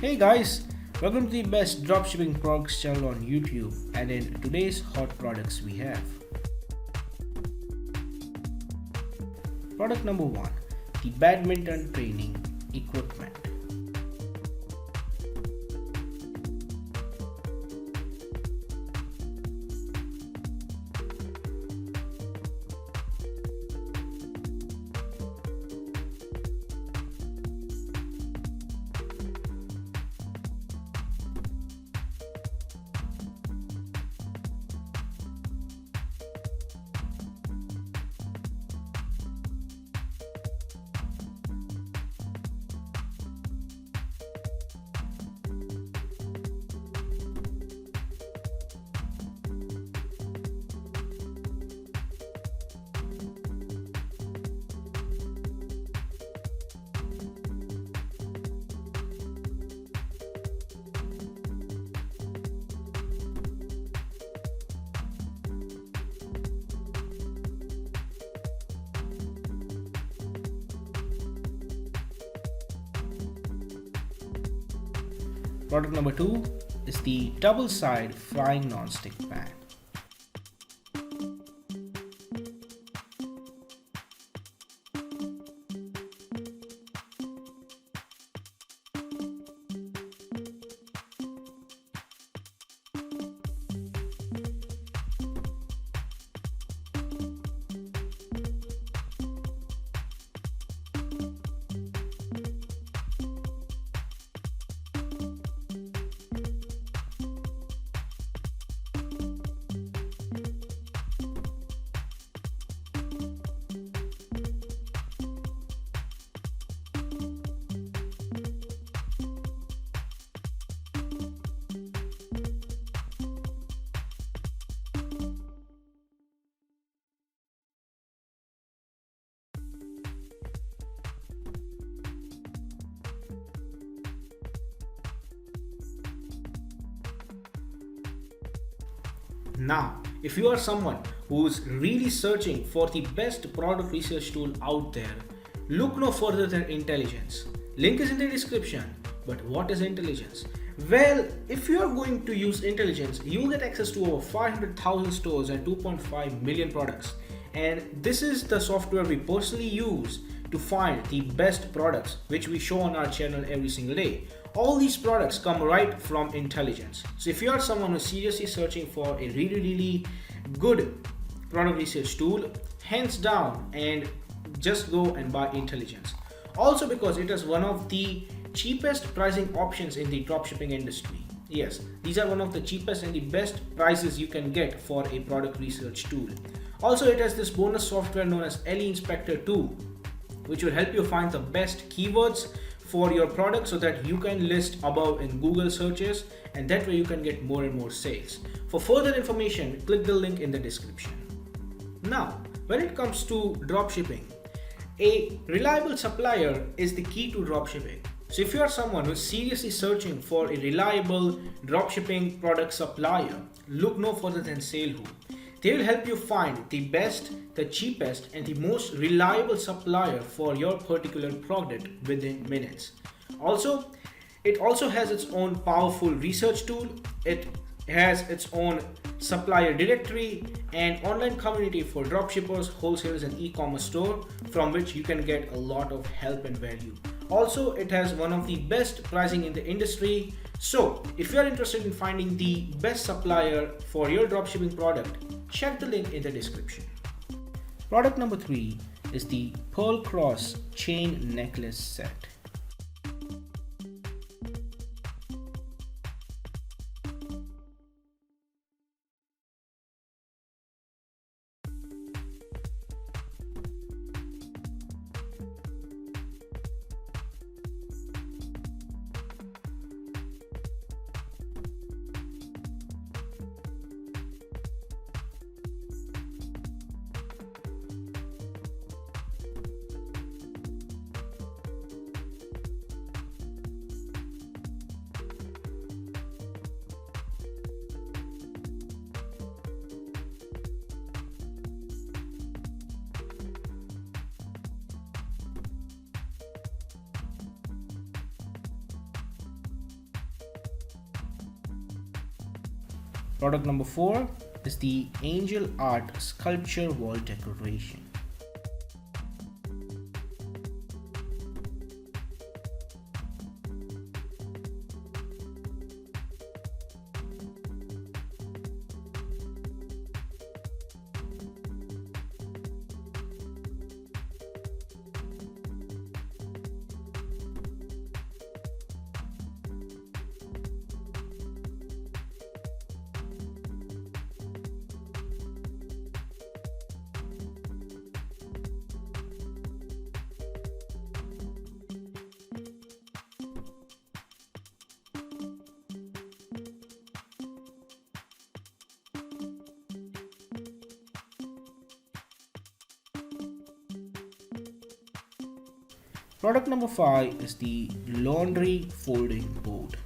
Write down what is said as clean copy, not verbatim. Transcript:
Hey guys, welcome to the best dropshipping products channel on YouTube, and in today's hot products we have product number 1, the badminton training equipment. Product number 2 is the double side flying non-stick pan. Now, if you are someone who's really searching for the best product research tool out there, look no further than Intelligence. Link is in the description. But what is Intelligence? Well, if you are going to use Intelligence, you'll get access to over 500,000 stores and 2.5 million products. And this is the software we personally use to find the best products which we show on our channel every single day. All these products come right from Intelligence. So if you are someone who's seriously searching for a really good product research tool, hands down, and just go and buy Intelligence. Also because it is one of the cheapest pricing options in the dropshipping industry. Yes, these are one of the cheapest and the best prices you can get for a product research tool. Also, it has this bonus software known as LE Inspector 2, which will help you find the best keywords for your product so that you can list above in Google searches, and that way you can get more and more sales. For further information, click the link in the description. Now, when it comes to dropshipping, a reliable supplier is the key to dropshipping. So if you are someone who is seriously searching for a reliable dropshipping product supplier, look no further than Salehu. They will help you find the best, the cheapest, and the most reliable supplier for your particular product within minutes. Also, it also has its own powerful research tool. It has its own supplier directory and online community for dropshippers, wholesalers, and e-commerce store from which you can get a lot of help and value. Also, it has one of the best pricing in the industry. So, if you are interested in finding the best supplier for your dropshipping product, check the link in the description. Product number 3 is the Pearl Cross chain necklace set. Product number 4 is the Angel Art Sculpture Wall Decoration. Product number 5 is the Laundry Folding Board.